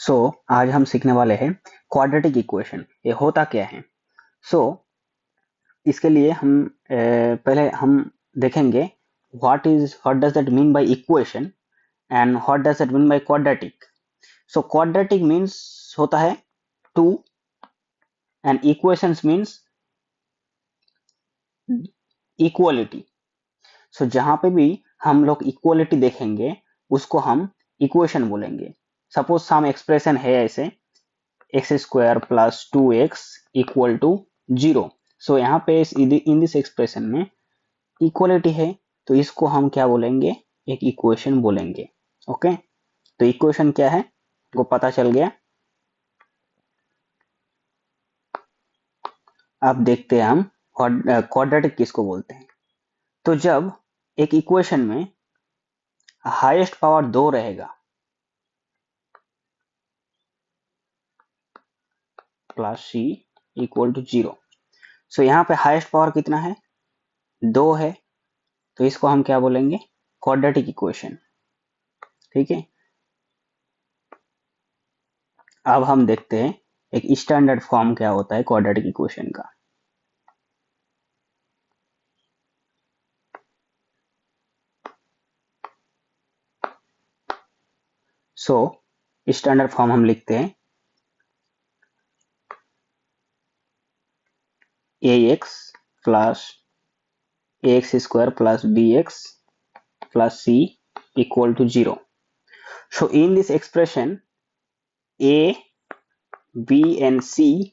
आज हम सीखने वाले हैं क्वाड्रेटिक इक्वेशन। ये होता क्या है। सो इसके लिए हम पहले हम देखेंगे what does that mean by equation and what does that mean by quadratic. So quadratic means होता है two and equations means equality. So जहां पे भी हम लोग इक्वलिटी देखेंगे उसको हम इक्वेशन बोलेंगे। सपोज सम एक्सप्रेशन है ऐसे x square plus 2x equal to 0। So यहाँ पे इन दिस एक्सप्रेशन में इक्वलिटी है तो इसको हम क्या बोलेंगे, एक इक्वेशन बोलेंगे। ओके, तो इक्वेशन क्या है वो पता चल गया। अब देखते हैं हम क्वाड्रेटिक किसको बोलते हैं। तो जब एक इक्वेशन में हाईएस्ट पावर 2 रहेगा plus c equal to 0। So यहाँ पे हाईएस्ट पावर कितना है, 2 है, तो इसको हम क्या बोलेंगे, क्वाड्रेटिक इक्वेशन। ठीक है, अब हम देखते हैं एक स्टैंडर्ड फॉर्म क्या होता है क्वाड्रेटिक इक्वेशन का। सो स्टैंडर्ड फॉर्म हम लिखते हैं ax plus ax square plus bx plus c equal to 0। So in this expression a, b and c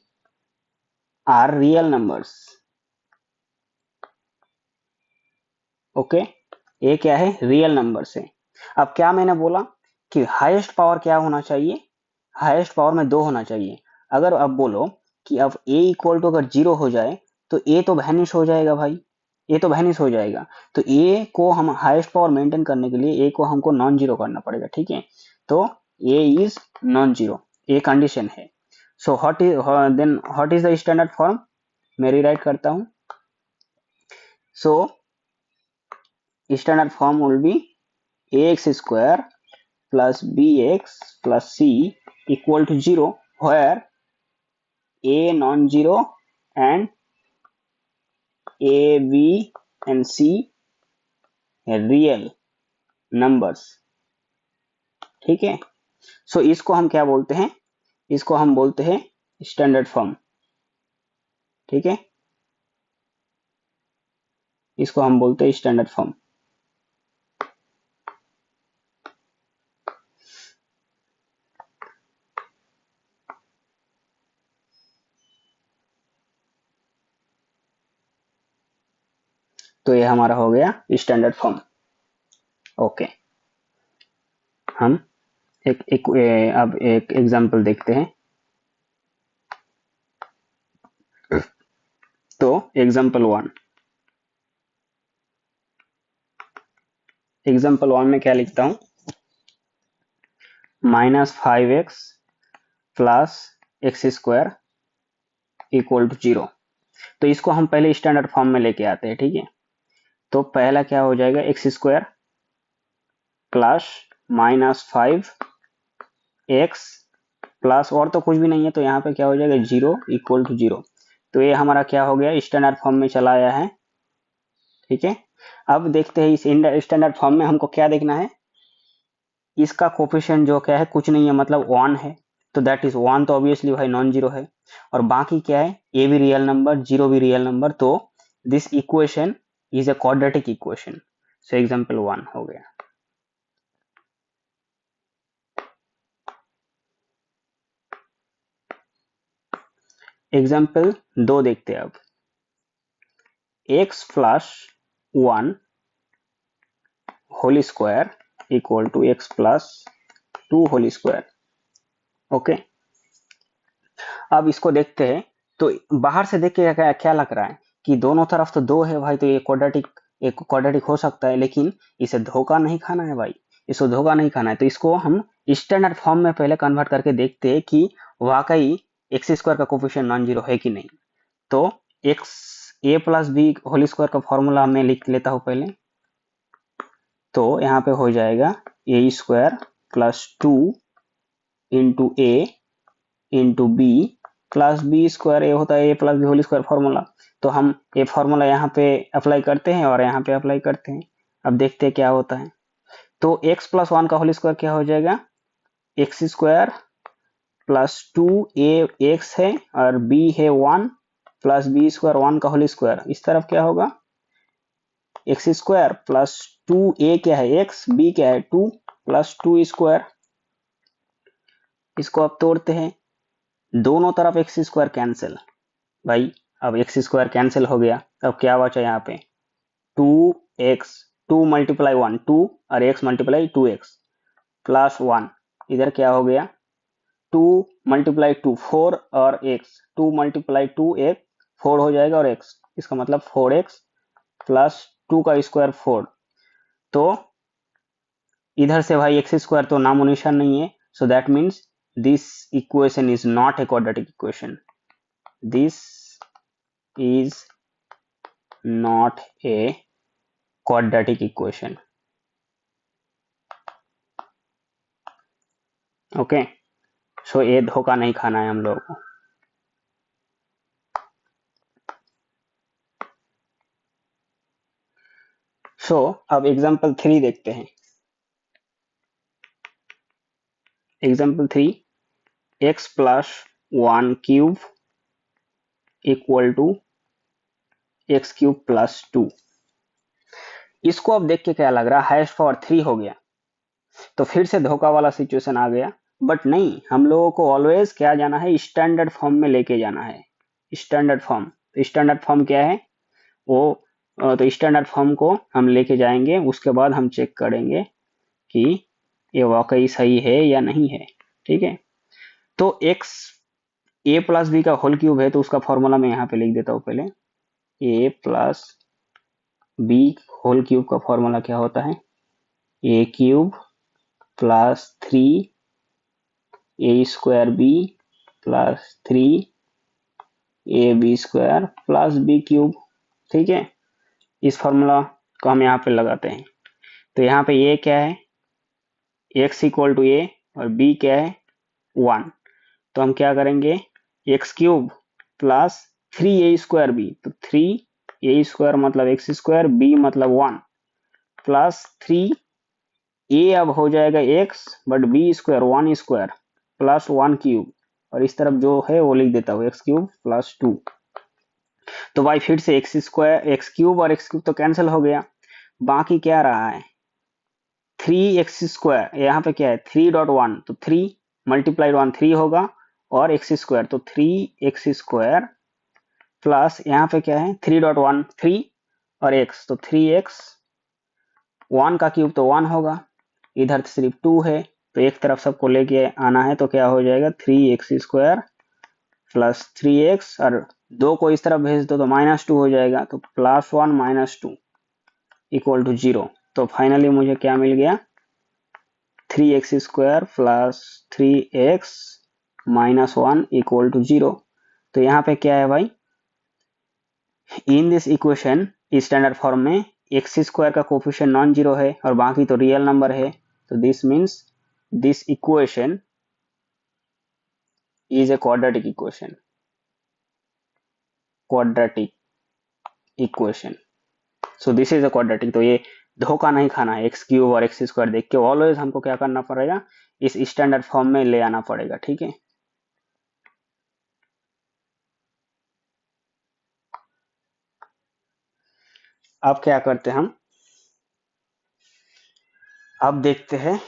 are real numbers. Okay, ये क्या है, रियल नंबर है। अब क्या मैंने बोला कि हाईएस्ट पावर क्या होना चाहिए, हाईएस्ट पावर में 2 होना चाहिए। अगर अब बोलो कि अब a इक्वल टू अगर 0 हो जाए तो a तो वैनिश हो जाएगा भाई, ये तो वैनिश हो जाएगा। तो a को हम हाईएस्ट पावर मेंटेन करने के लिए a को हमको नॉन जीरो करना पड़ेगा। ठीक है, तो a इज नॉन जीरो, ये कंडीशन है। So what is the standard form, मैं रीराइट करता हूं। सो standard form will be ax square plus bx plus c equal to 0 where a non-zero and a, b and c are real numbers। ठीक है, सो इसको हम क्या बोलते हैं, इसको हम बोलते हैं स्टैंडर्ड फॉर्म। ठीक है, इसको हम बोलते हैं स्टैंडर्ड फॉर्म। तो ये हमारा हो गया स्टैंडर्ड फॉर्म। ओके, हम अब एक एग्जांपल देखते हैं। तो एग्जांपल 1, एग्जांपल 1 में क्या लिखता हूं, -5x plus x square equal to 0। तो इसको हम पहले स्टैंडर्ड फॉर्म में लेके आते हैं। ठीक है, तो पहला क्या हो जाएगा, x square plus -5x plus और तो कुछ भी नहीं है, तो यहाँ पे क्या हो जाएगा 0 इक्वल टू 0। तो ये हमारा क्या हो गया, स्टैंडर्ड फॉर्म में चला आया है। ठीक है, अब देखते हैं इस स्टैंडर्ड फॉर्म में हमको क्या देखना है, इसका कोफिशिएंट जो क्या है, कुछ नहीं है, मतलब 1 है। तो दैट इज 1 तो ऑब्वियसली भाई नॉन जीरो है। और बाकी क्या है, ए भी रियल नंबर, जीरो भी रियल नंबर। तो this equation is a quadratic equation. So example 1 हो गया। एग्जांपल 2 देखते हैं अब, x plus 1 whole square equal to x plus 2 whole square. Okay, अब इसको देखते हैं। तो बाहर से देख के क्या लग रहा है कि दोनों तरफ तो 2 है भाई, तो ये क्वाड्रेटिक हो सकता है, लेकिन इसे धोखा नहीं खाना है भाई, इसको धोखा नहीं खाना है। तो इसको हम स्टैंडर्ड फॉर्म में पहले कन्वर्ट करके देखते हैं कि वाकई एक्स स्क्वायर का कोफिशिएंट नॉन जीरो है कि नहीं। तो एक्स ए प्लस बी होल स्क्वायर का फॉर्मूला मैं लिख लेता हूं पहले। तो यहाँ पे हो जाएगा a square plus 2 into a into b plus b square, ए होता है a plus b whole square formula. तो हम ये फॉर्मूला यहाँ पे अप्लाई करते हैं और यहाँ पे अप्लाई करते हैं। अब देखते हैं क्या होता है। तो x प्लस वन का होल स्क्वायर क्या हो जाएगा, x square plus 2a x है और b है 1 प्लस बी स्क्वायर 1 का होल स्क्वायर, इस तरफ क्या होगा एक्स स्क्वायर प्लस 2a क्या है x, b क्या है 2 प्लस 2 स्क्वायर। इसको अब तोड़ते हैं, दोनों तरफ एक्स स्क्वायर कैंसिल भाई। अब एक्स स्क्वायर कैंसिल हो गया, अब क्या बचा यहाँ पे 2x, 2 मल्टीप्लाई 1 2 और x मल्टीप्लाई 2x प्लस 1, इधर क्या हो गया 2 मल्टीप्लाई 2 4 और x, 2 मल्टीप्लाई 2 एक 4 हो जाएगा और x, इसका मतलब 4x प्लस 2 का स्क्वायर 4। तो इधर से भाई एक्स स्क्वायर तो नामो निशान नहीं है, so that means this equation is not a quadratic equation, this is not a quadratic equation. Okay, so ये धोखा नहीं खाना है हम लोगों को। सो अब एग्जाम्पल 3 देखते हैं। Example 3, x plus 1 cube equal to x cube plus 2। इसको अब देख के क्या लग रहा है, हाईएस्ट पावर 3 हो गया, तो फिर से धोखा वाला सिचुएशन आ गया। बट नहीं, हम लोगों को ऑलवेज क्या जाना है, स्टैंडर्ड फॉर्म में लेके जाना है। स्टैंडर्ड फॉर्म, स्टैंडर्ड फॉर्म क्या है वो, तो स्टैंडर्ड फॉर्म को हम लेके जाएंगे, उसके बाद हम चेक करेंगे कि ये वाकई सही है या नहीं है। ठीक है, तो x a प्लस बी का होल क्यूब है, तो उसका फॉर्मूला मैं यहाँ पे लिख देता हूँ पहले। a plus b whole cube का फॉर्मूला क्या होता है, a cube plus 3 a square b plus 3 a b square plus b cube. ठीक है, इस फॉर्मूला को हम यहाँ पे लगाते हैं। तो यहाँ पे a क्या है, x इक्वल टू ए और b क्या है 1। तो हम क्या करेंगे, x cube plus 3a square b, तो 3a स्क्वायर मतलब एक्स स्क्वायर, b मतलब 1 प्लस 3a अब हो जाएगा x but b square 1 square plus 1 cube, और इस तरफ जो है वो लिख देता हूँ एक्स क्यूब प्लस 2। तो भाई फिर से एक्स स्क्वायर, एक्स क्यूब और एक्स क्यूब तो कैंसिल हो गया, बाकी क्या रहा है 3x स्क्वायर, यहाँ पे क्या है 3.1, तो 3 मल्टीप्लाइड 1 3 होगा और एक्स स्क्वायर, तो 3x स्क्वायर प्लस यहाँ पे क्या है 3.1 3 और x, तो 3x 1 का क्यूब तो 1 होगा, इधर सिर्फ 2 है, तो एक तरफ सबको लेके आना है, तो क्या हो जाएगा 3x स्क्वायर प्लस 3x और 2 को इस तरफ भेज दो तो -2 हो जाएगा, तो प्लस 1 -2 इक्वल टू 0। तो फाइनली मुझे क्या मिल गया 3x square plus 3x minus 1 equal to 0। तो यहाँ पे क्या है भाई, in this equation standard form में एक्स स्क्वायर का कोफिशिएंट नॉन जीरो है और बाकी तो रियल नंबर है, तो this means this equation is a quadratic equation, quadratic equation. So this is a quadratic. तो ये धोखा नहीं खाना है, एक्स क्यूब और एक्स स्क्वायर देख के ऑलवेज हमको क्या करना पड़ेगा, इस स्टैंडर्ड फॉर्म में ले आना पड़ेगा। ठीक है, अब क्या करते हैं हम, अब देखते हैं,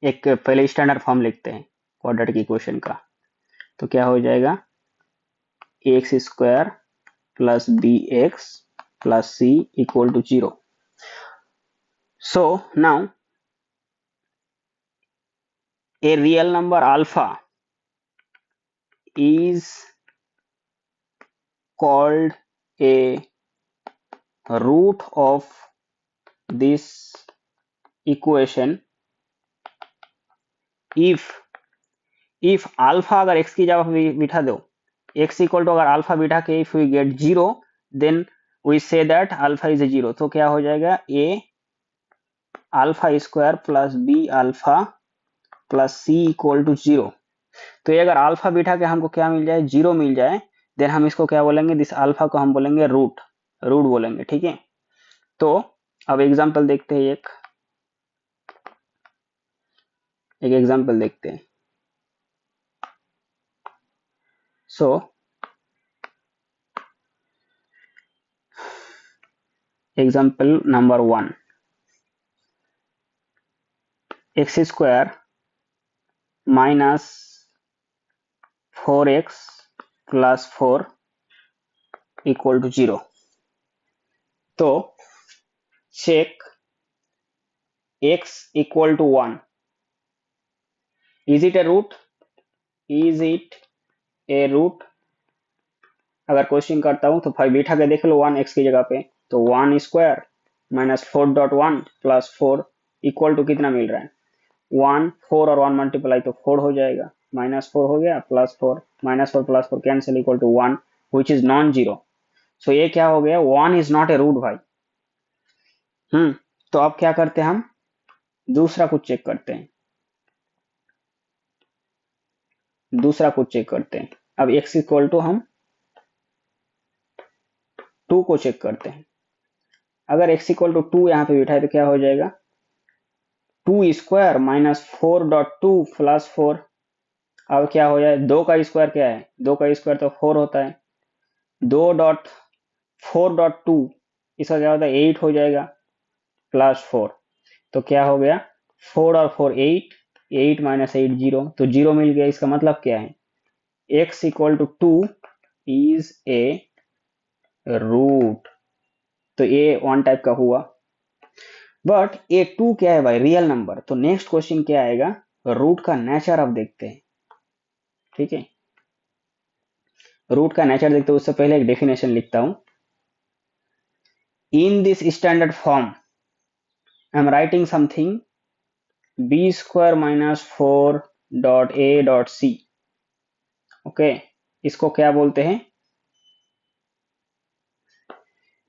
एक पहले स्टैंडर्ड फॉर्म लिखते हैं क्वाड्रेटिक इक्वेशन का। तो क्या हो जाएगा x square plus b x plus c equal to 0। So now a real number alpha is called a root of this equation if alpha अगर x की जगह बिठा दो, x इक्वल टू अगर अल्फा बिठा के if we get 0 then we say that alpha is a 0। तो क्या हो जाएगा a alpha square plus b alpha plus c equal to 0। तो ये अगर अल्फा बीटा के हमको क्या मिल जाए, 0 मिल जाए, देन हम इसको क्या बोलेंगे, दिस अल्फा को हम बोलेंगे रूट, रूट बोलेंगे, ठीक है। तो अब एग्जांपल देखते हैं, एक एग्जांपल देखते हैं। So example number 1, x square minus 4x plus 4 equal to 0। तो check x equal to 1, is it a root, is it a root? अगर क्वेश्चन करता हूं तो 5 बैठा के देख लो 1 x की जगह पे, तो 1 square minus 4.1 plus 4 equal to कितना मिल रहा है, 1, 4 और 1 मल्टीप्लाई तो 4 हो जाएगा, माइनस 4 हो गया plus 4, minus 4 plus 4 cancel equal to 1 which is non zero. So ये क्या हो गया, 1 इज नॉट ए रूट भाई। तो अब क्या करते हैं, हम दूसरा कुछ चेक करते हैं, दूसरा कुछ चेक करते हैं। अब x इक्वल टू हम 2 को चेक करते हैं। अगर x इक्वल टू 2 यहाँ पे बिठाए तो क्या हो जाएगा, 2 स्क्वायर माइनस 4.2 प्लस 4। अब क्या हो जाए, 2 का स्क्वायर क्या है, 2 का स्क्वायर तो 4 होता है, 2.4.2 इसका क्या होता है 8 हो जाएगा प्लस 4। तो क्या हो गया, 4 और 4 8, 8 माइनस 8 0, तो 0 मिल गया। इसका मतलब क्या है, x equal to 2 is a root. तो ये वन टाइप का हुआ। बट ये 2 क्या है भाई, रियल नंबर। तो नेक्स्ट क्वेश्चन क्या आएगा, रूट का नेचर अब देखते हैं, ठीक है। रूट का नेचर देखते हैं, उससे पहले एक डेफिनेशन लिखता हूं। In this standard form I am writing something b square minus 4 dot a dot c। Okay, इसको क्या बोलते हैं,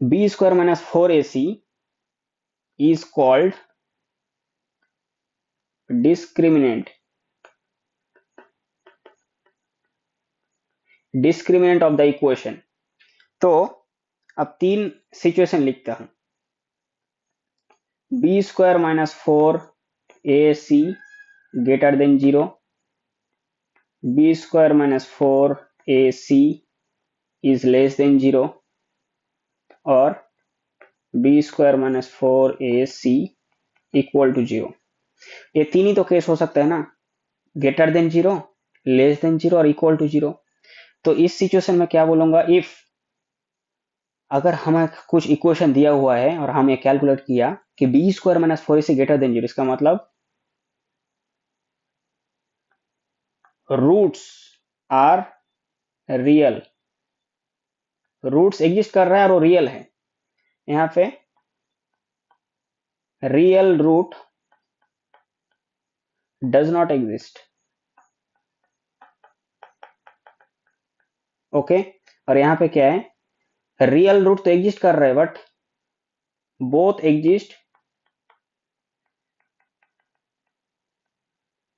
b square minus 4ac is called discriminant, discriminant of the equation। तो अब 3 सिचुएशन लिखता हूं, b square minus 4ac greater than 0, b square minus 4ac is less than 0, और b square minus 4ac equal to 0। ये तीन ही तो case हो सकता है ना, ग्रेटर देन 0, लेस देन 0 और इक्वल टू 0। तो इस सिचुएशन में क्या बोलूंगा, इफ अगर हमें कुछ इक्वेशन दिया हुआ है और हम ये कैलकुलेट किया कि b square minus 4ac greater than 0, इसका मतलब roots are real, roots exist कर रहा है और वो रियल है। यहाँ पे real root does not exist, okay. और यहाँ पे क्या है, रियल रूट तो एग्जिस्ट कर रहा है बट बोथ एग्जिस्ट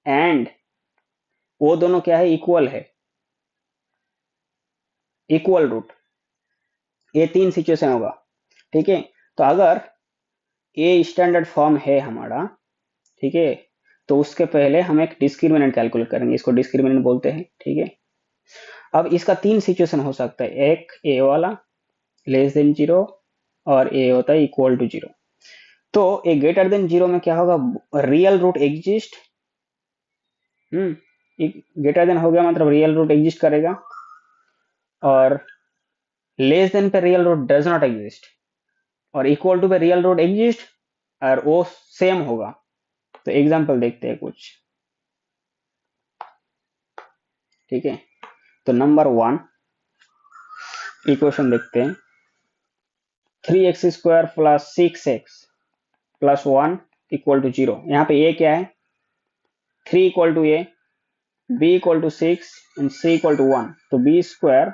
एंड वो दोनों क्या है, इक्वल है, इक्वल रूट। ये 3 सिचुएशन होगा, ठीक है। तो अगर ये स्टैंडर्ड फॉर्म है हमारा, ठीक है, तो उसके पहले हम एक डिस्क्रिमिनेंट कैलकुलेट करेंगे, इसको डिस्क्रिमिनेंट बोलते हैं, ठीक है। अब इसका 3 सिचुएशन हो सकता है, एक ए वाला लेस देन 0 और ए होता है इक्वल टू 0। तो ए ग्रेटर देन 0 में क्या होगा, real root exist, greater than हो गया मतलब रियल रूट एग्जिस्ट करेगा, और लेस देन पे real root does not exist, और इक्वल टू पे रियल रूट एग्जिस्ट और वो सेम होगा। तो एग्जांपल देखते हैं कुछ, ठीक है। तो नंबर 1 इक्वेशन देखते हैं, 3x square plus 6x plus 1 equal to 0। यहाँ पे a क्या है, 3 equal to a, b equal to 6 and c equal to 1। तो b स्क्वायर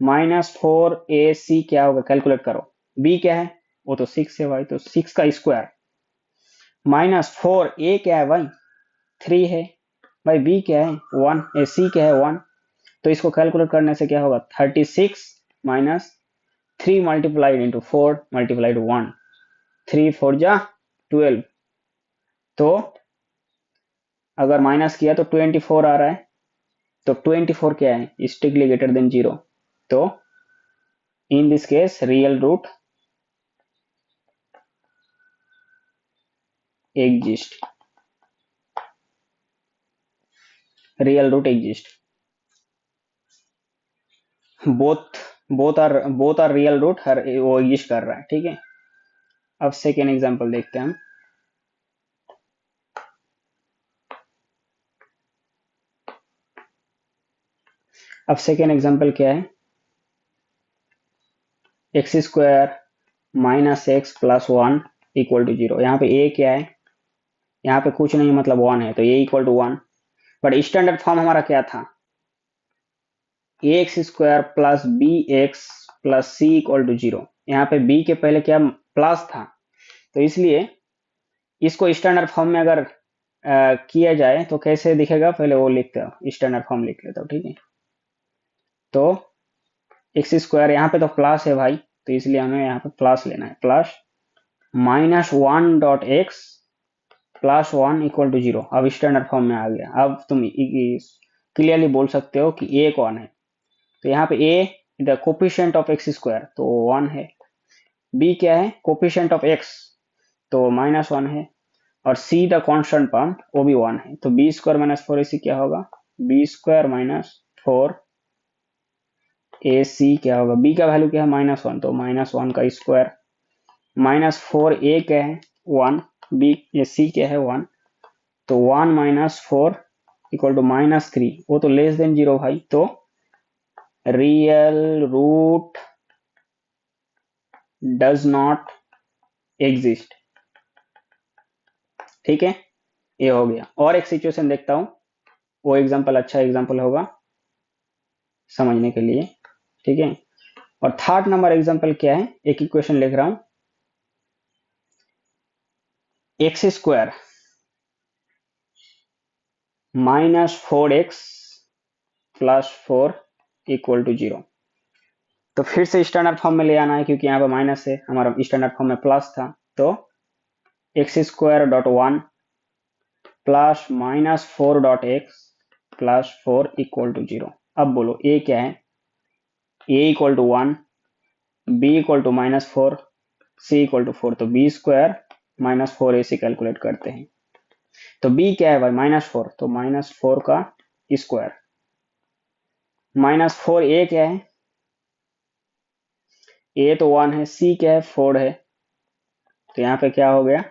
माइनस 4ac क्या होगा, कैलकुलेट करो। b क्या है, वो तो 6 है भाई, तो 6 का स्क्वायर -4 ए क्या है भाई 3 है भाई, बी क्या है 1, ए सी क्या है 1। तो इसको कैलकुलेट करने से क्या होगा 36 माइनस 3 मल्टीप्लाइड इंटू 4 मल्टीप्लाइड 1, 3 4 जा 12। तो अगर माइनस किया तो 24 आ रहा है, तो 24 क्या है स्ट्रिक्टली ग्रेटर देन 0। तो in this case real root exist, real root exist, both are real root, हर वो एग्जिस्ट कर रहा है, ठीक है। अब सेकेंड एग्जांपल देखते हैं हम। अब सेकेंड एग्जांपल क्या है, x square minus x plus 1 equal to 0। यहाँ पे ए क्या है, यहाँ पे कुछ नहीं मतलब 1 है, तो a equal to 1। But standard form हमारा क्या था, a x square plus b x plus c equal to 0। यहाँ पे बी के पहले क्या प्लस था, तो इसलिए इसको स्टैंडर्ड फॉर्म में अगर किया जाए तो कैसे दिखेगा, पहले वो लिखते हो, स्टैंडर्ड फॉर्म लिख लेता हूँ, ठीक है। तो एक्स स्क्वायर यहाँ पे तो प्लस है भाई, तो इसलिए हमें यहाँ पे प्लस लेना है, plus -1 dot x plus 1 equal to 0। अब स्टैंडर्ड फॉर्म में आ गया। अब तुम क्लियरली बोल सकते हो कि ए कौन है, तो यहाँ पे a the coefficient of x square तो 1 है, बी क्या है कोफिशिएंट ऑफ एक्स तो -1 है, और सी द कांस्टेंट टर्म वो भी 1 है। तो बी स्क्वायर माइनस 4 AC क्या होगा, बी स्क्वायर माइनस 4 AC क्या होगा, बी का वैल्यू क्या है -1, तो -1 का स्क्वायर, -4 ए क्या है 1, बी सी क्या है 1, तो 1 माइनस 4 इक्वल टू -3, वो तो लेस देन 0 भाई, तो real root does not exist, ठीक है। ये हो गया। और एक सिचुएशन देखता हूं, वो एग्जांपल अच्छा एग्जांपल होगा समझने के लिए, ठीक है। और थर्ड नंबर एग्जांपल क्या है, एक इक्वेशन लिख रहा हूं, x square -4x plus 4 equal to 0। तो फिर से स्टैंडर्ड फॉर्म में ले आना है, क्योंकि यहाँ पे माइनस है, हमारा स्टैंडर्ड फॉर्म में प्लस था। तो x square dot 1 plus -4 dot x plus 4 equal to 0। अब बोलो ए क्या है, a equal to 1, b equal to -4, c equal to 4। तो बी स्क्वायर -4 AC कैलकुलेट करते हैं। तो बी क्या है भाई -4, तो -4 का स्क्वायर, -4 ए क्या है, ए तो 1 है, सी क्या है 4 है, तो यहाँ पे क्या हो गया,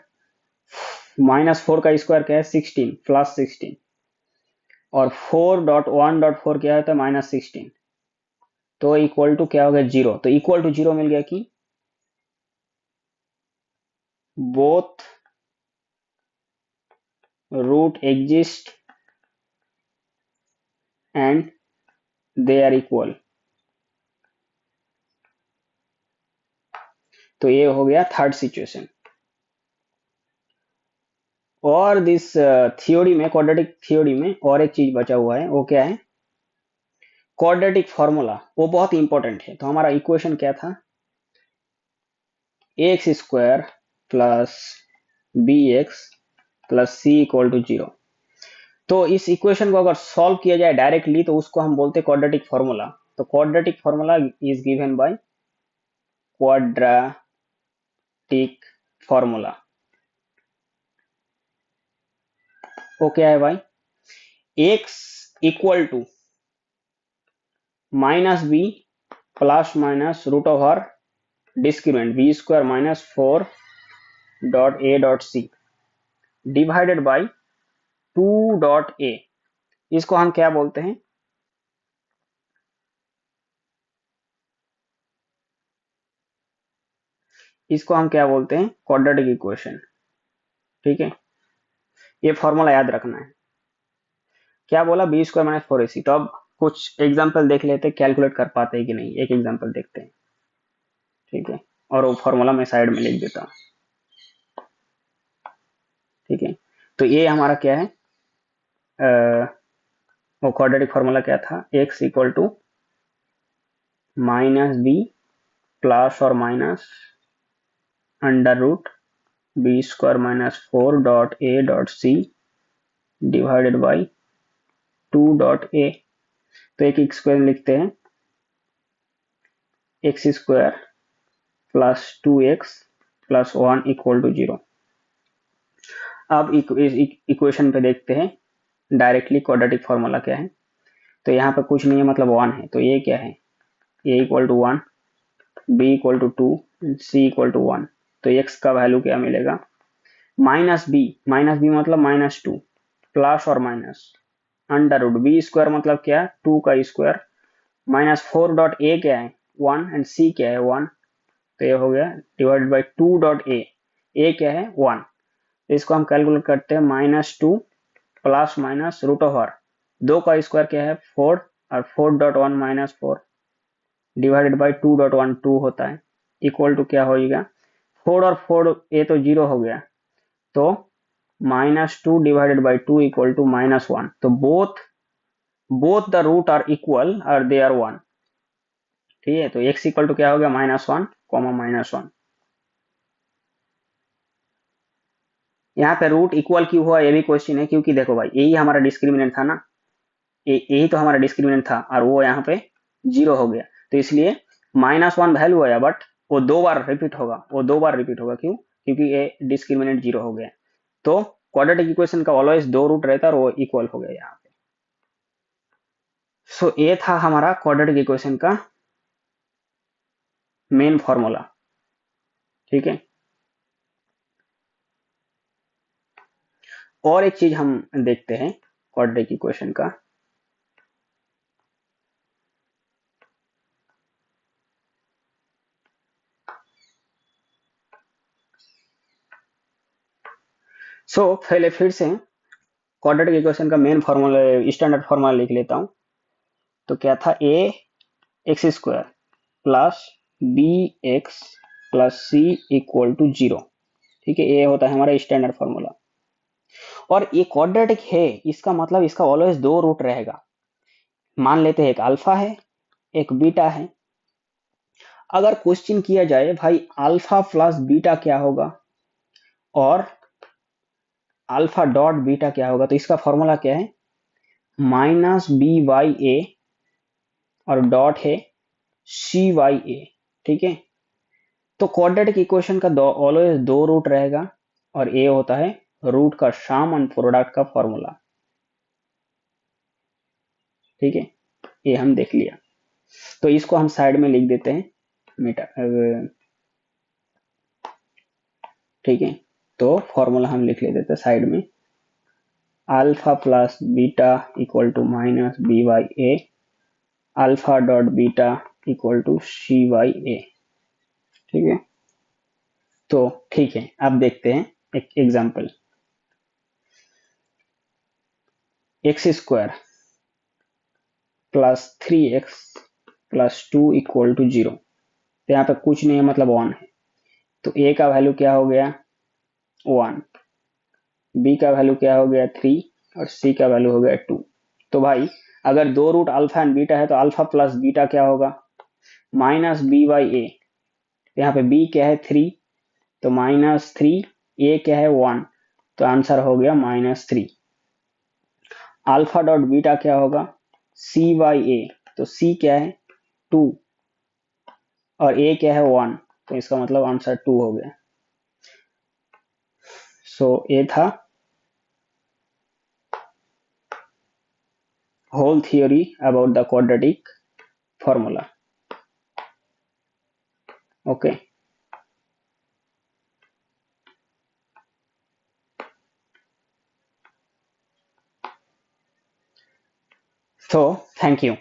-4 का स्क्वायर क्या है 16 प्लस 16, और 4.1.4 क्या होता है -16, तो इक्वल टू क्या हो गया 0। तो इक्वल टू 0 मिल गया कि both root exist and they are equal. तो ये हो गया थर्ड सिचुएशन। और दिस थियोरी में, क्वाड्रेटिक थियोरी में और एक चीज बचा हुआ है, वो क्या है क्वाड्रेटिक फॉर्मूला, वो बहुत इंपॉर्टेंट है। तो हमारा इक्वेशन क्या था, x square plus b x plus c equal to 0। तो इस इक्वेशन को अगर सॉल्व किया जाए डायरेक्टली तो उसको हम बोलते हैं क्वाड्रेटिक फॉर्मूला। तो quadratic formula is given by quadratic formula. वो क्या है भाई, x equal to minus b plus minus root over discriminant b square -4 dot a dot c divided by 2 dot a. इसको हम क्या बोलते हैं, इसको हम क्या बोलते हैं क्वाड्रेटिक इक्वेशन, ठीक है। ये फॉर्मूला याद रखना है। क्या बोला, बी स्क्वायर -4AC। तो अब कुछ एग्जाम्पल देख लेते हैं, कैलकुलेट कर पाते हैं कि नहीं, एक एग्जाम्पल देखते हैं, ठीक है। और वो फॉर्मूला मैं साइड में लिख देता हूँ। ठीक है, तो ये हमारा क्या है, वो क्वाड्रेटिक फॉर्मूला क्या था, x equal to minus b plus और minus under root b square minus 4 .a.c divided by 2 .a। तो एक इक्वेशन लिखते हैं, x square plus 2x plus 1 equal to 0। अब इक्वेशन पे देखते हैं डायरेक्टली क्वाड्रेटिक फॉर्मूला क्या है। तो यहाँ पे कुछ नहीं है, मतलब 1 है, तो ये क्या है, a equal to 1, b equal to 2, c equal to 1। तो x का वैल्यू क्या मिलेगा, माइनस बी मतलब -2 प्लस और minus under root b square मतलब क्या है 2 का स्क्वायर माइनस 4 .a क्या है 1 एंड c क्या है 1, तो ये हो गया डिवाइडेड बाई 2 .a क्या है 1। तो इसको हम कैलकुलेट करते हैं, -2 प्लस माइनस रूट ओवर 2 का स्क्वायर क्या है 4 और 4.1 माइनस 4 डिवाइडेड बाई 2.1 2 होता है इक्वल टू क्या होगा 4 और 4 ये तो 0 हो गया, तो -2 डिवाइडेड बाई 2 इक्वल टू -1। तो both the root are equal और दे आर 1। ठीक है, तो x इक्वल टू क्या हो गया -1 -1। यहाँ पे रूट इक्वल क्यों हुआ ये भी क्वेश्चन है, क्योंकि देखो भाई यही हमारा डिस्क्रिमिनेंट था ना, यही तो हमारा डिस्क्रिमिनेंट था और वो यहाँ पे 0 हो गया, तो इसलिए -1 वैल्यू आया, बट वो 2 बार रिपीट होगा, क्यों, क्योंकि ये डिस्क्रिमिनेंट 0 हो गया। तो क्वाड्रेटिक इक्वेशन का ऑलवेज 2 रूट रहता है और वो इक्वल हो गया यहाँ पे। सो ये था हमारा क्वाड्रेटिक इक्वेशन का मेन फॉर्मूला। ठीक है, और एक चीज हम देखते हैं क्वाड्रेटिक इक्वेशन का, पहले फिर से क्वाड्रेटिक इक्वेशन का मेन फॉर्मूला स्टैंडर्ड फॉर्मूला लिख लेता हूं। तो क्या था, a x square plus b x plus c equal to 0। ठीक है, ये होता है हमारा स्टैंडर्ड फॉर्मूला। और ये क्वाड्रेटिक है, इसका मतलब इसका ऑलवेज 2 रूट रहेगा। मान लेते हैं एक अल्फा है एक बीटा है। अगर क्वेश्चन किया जाए भाई अल्फा प्लस बीटा क्या होगा और अल्फा डॉट बीटा क्या होगा, तो इसका फॉर्मूला क्या है, -b/a और डॉट है c/a। ठीक है, तो क्वाड्रेटिक इक्वेशन का ऑलवेज 2 रूट रहेगा और a होता है रूट का सम एंड प्रोडक्ट का फॉर्मूला। ठीक है, ये हम देख लिया, तो इसको हम साइड में लिख देते हैं मीटर। ठीक है, तो फॉर्मूला हम लिख लेते थे साइड में, alpha plus beta equal to -b/a alpha dot beta equal to c/a। ठीक है, तो ठीक है, अब देखते हैं एक example, x square plus 3x plus 2 equal to 0। तो यहाँ पे कुछ नहीं है, मतलब 1 है, तो a का वैल्यू क्या हो गया 1, b का वैल्यू क्या हो गया 3 और c का वैल्यू हो गया 2। तो भाई अगर 2 रूट अल्फा एंड बीटा है तो अल्फा प्लस बीटा क्या होगा -b/a। यहाँ पे b क्या है 3, तो -3, a क्या है 1, तो आंसर हो गया -3। अल्फा डॉट बीटा क्या होगा c/a, तो c क्या है 2 और a क्या है 1, तो इसका मतलब आंसर 2 हो गया। ये था whole theory about the quadratic formula. Okay, so thank you.